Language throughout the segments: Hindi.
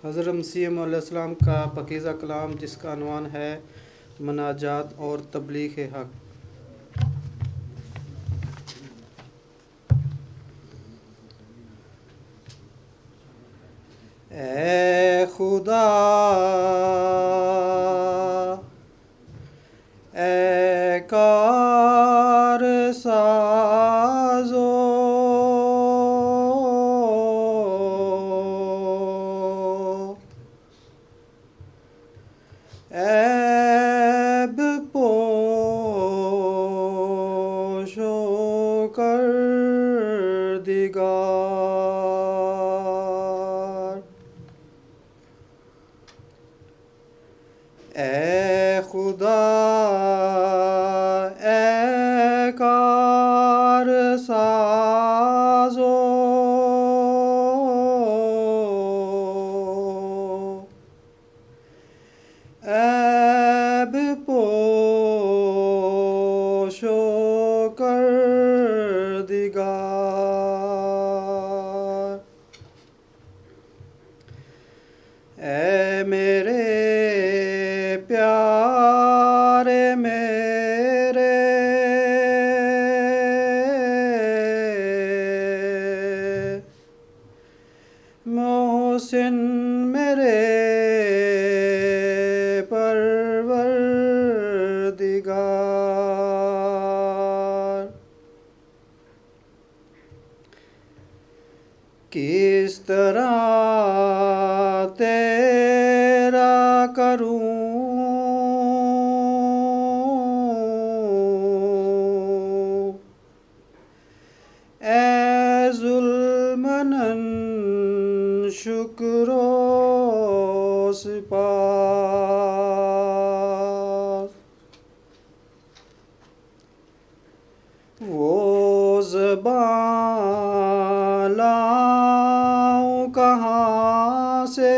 हज़रत मसीह मौला सलाम का पकीज़ा कलाम जिसका अनवान है मनाजात और तबलीग हक़। ए खुदा ए कार साज़ो ऐब पोशो कर दिगार। ए खुदा ए कार साज़ो ऐब पोशो कर दिगार। ऐ मेरे प्यारे मेरे मोहसिन मेरे परवरदिगार। किस तरह तेरा करूं ए ज़ुल्मनन शुक्रो सिपास। वो ज़बान लाऊं कहाँ से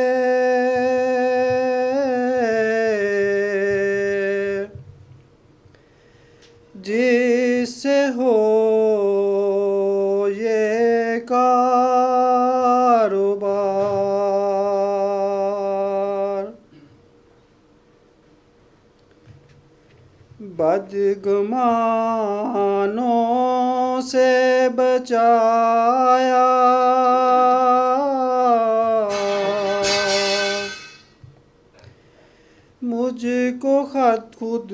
जिससे हो ये कारोबार। बदगुमानों से बचाया मुझको खुद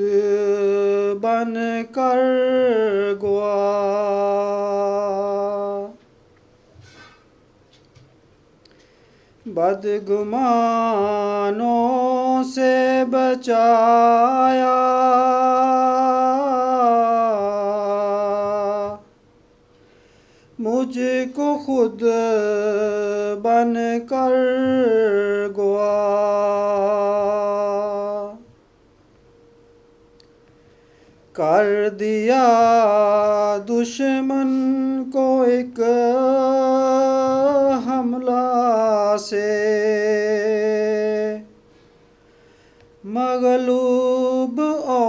बन कर गवा। बदगुमानों से बचाया मुझको खुद बन कर गवा। कर दिया दुश्मन को एक हमला से मगलूब और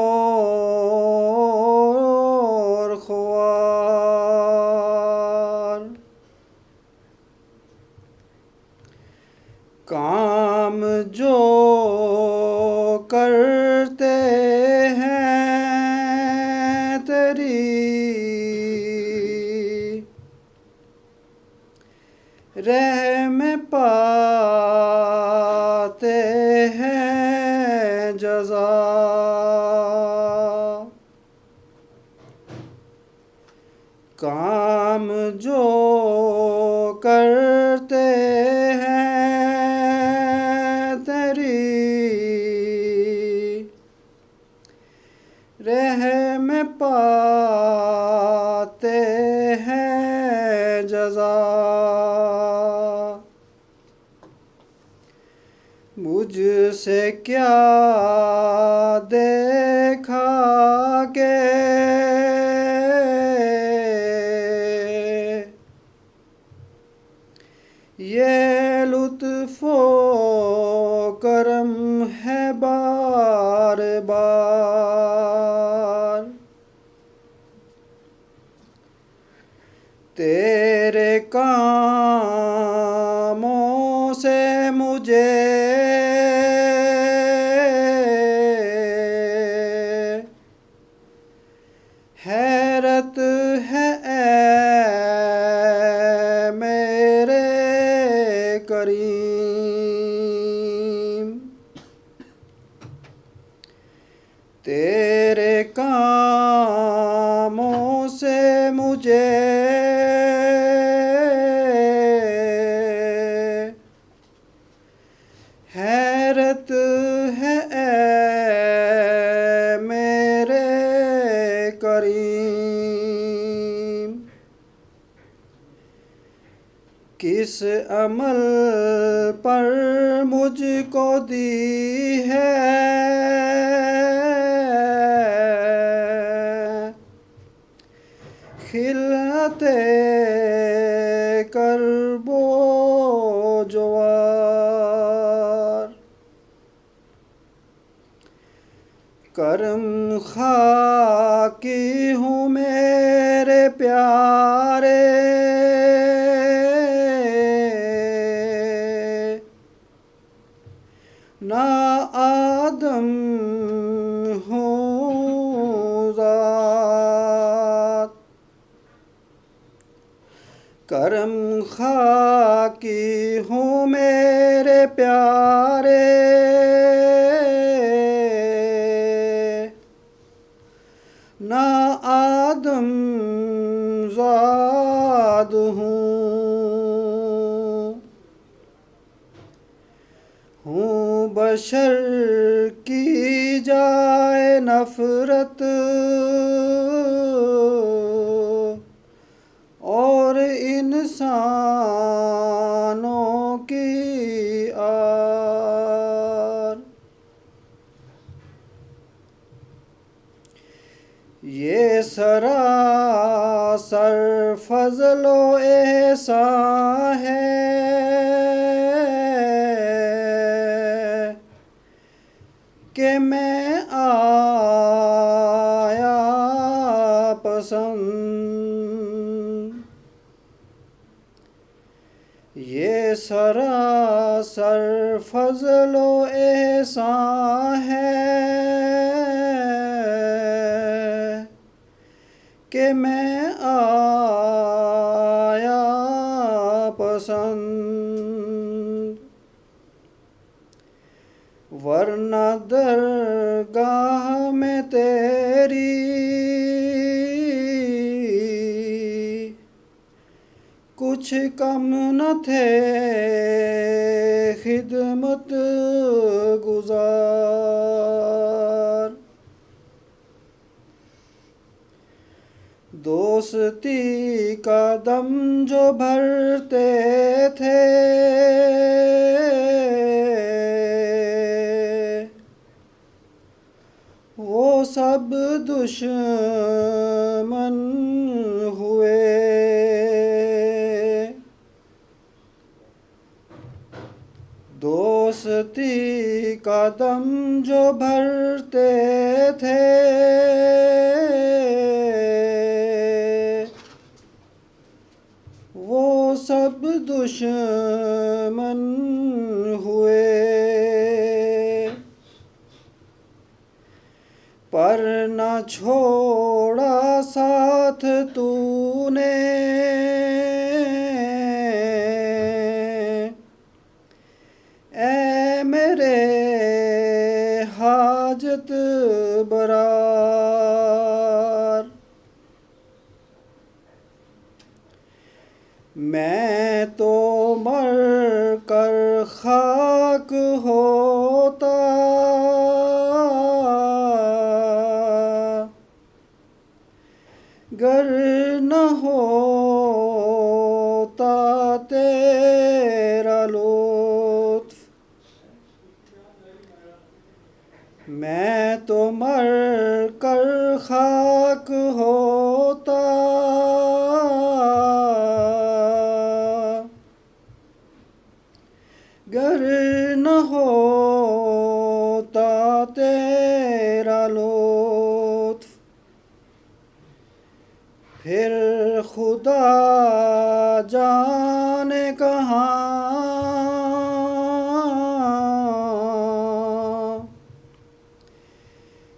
ख्वार। काम जो करते हैं तेरी रहम पाते हैं जज़ा। काम जो करते हैं तेरी रहम पाते हैं जज़ा। मुझसे क्या देखा के ये लुत्फ़ो करम है बार बार। तेरे कामों से मुझे हैरत है ए मेरे करीम, किस अमल पर मुझको दी है खिलते करबो जवार। करम खाकी हूँ मेरे प्यारे, ना आदम हूँ ज़ात। करम खाकी हूँ मेरे प्यारे, ना आदम ज़ाद हूँ बशर की जाए नफ़रत और इंसानों की आर। ये सरासर फज़लो एहसान है कि मैं आया पसंद। ये सरासर फज़लो एहसान है कि मैं आया पसंद। वरना दरगाह में तेरी कुछ कम न थे खिदमत गुजार। दोस्ती का दम जो भरते थे वो सब दुश्मन हुए। दोस्ती का दम जो भरते थे वो सब दुश्मन हुए। पर न छोड़ा साथ तूने ऐ मेरे हाजत बरार। मैं तो मर कर खाक होता गर न होता तेरा लुत्फ। मैं तो मर कर खाक होता गर न होता तेरा लुत्फ। फिर खुदा जाने कहाँ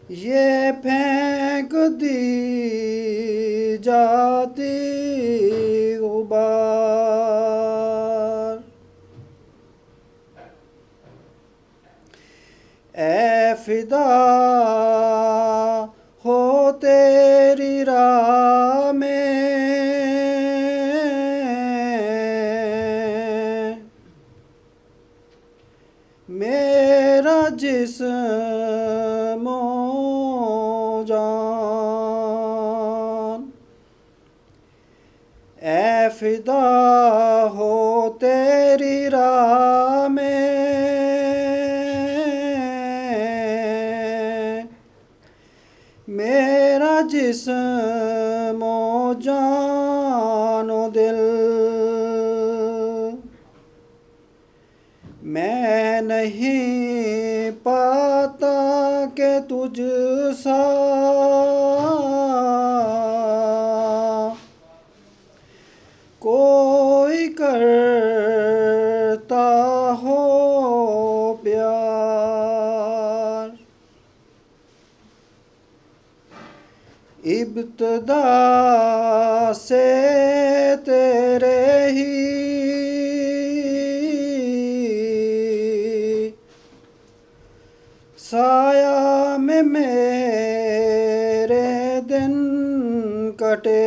ये फेंक दी जाती गुबार। ऐ फिदा हो तेरी राह में जिस्मो जान, ऐ फिदा हो तेरी राह में, मेरा जिस्मो जानो दिल। मैं नहीं पाता के तुझ सा कोई करता हो प्यार। इब्तिदा से तेरे ही साया में मेरे दिन कटे।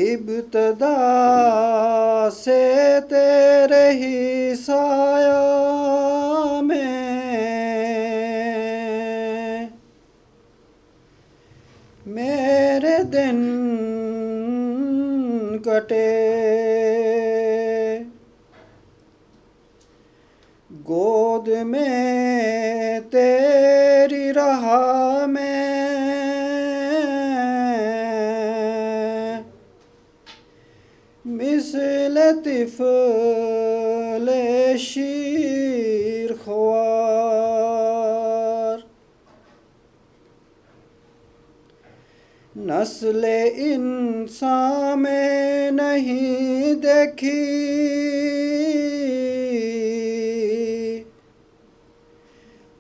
इब्तिदा से तेरे ही साया में मेरे दिन कटे। गोद में तेरी रहा में मिसल तिफ़्ल शीर ख्वार। नस्ल इंसान में नहीं देखी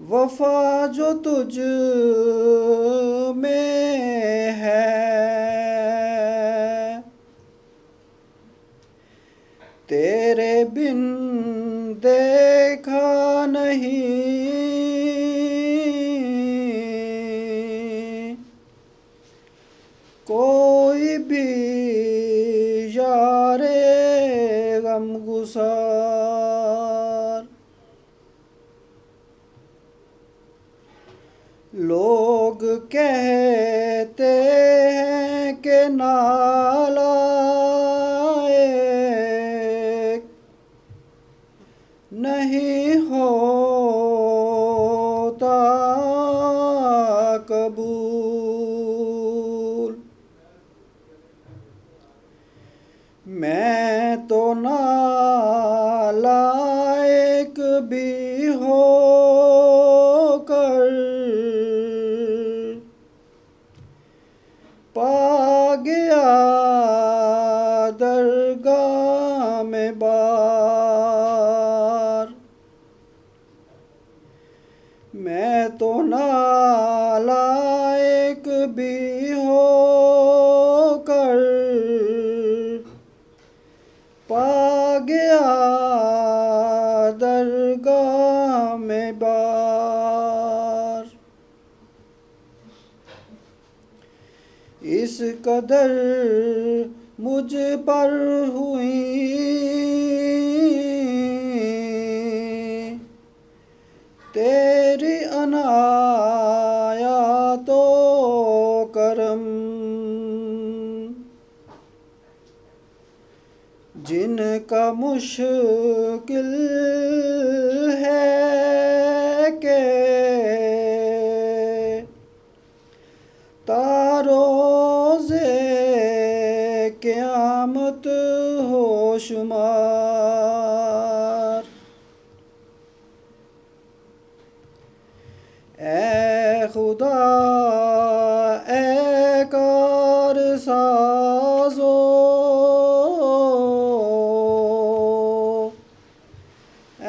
वफ़ा जो तुझ में है। तेरे बिन देखा नहीं कोई भी यारे गमगुसार। लोग कहते हैं कि नालायक नहीं होता कबूल। मैं तो नालायक भी होकर पा गया दरगाह में बार। मैं तो नालायक भी होकर पा गया दरगाह में बार। इस कदर मुझ पर हुई तेरी अनायातो करम, जिनका मुश्किल है के तारोज़े क़यामत हो शुमार। ऐ खुदा ऐ कार साज़ो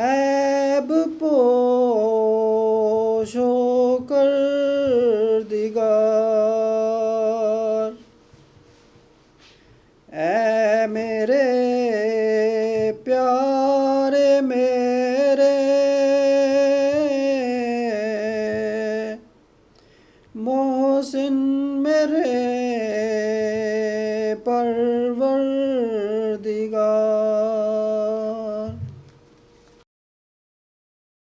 ऐब पोशो कर दिगार। ऐ मेरे प्यारे मेरे मोहसिन मेरे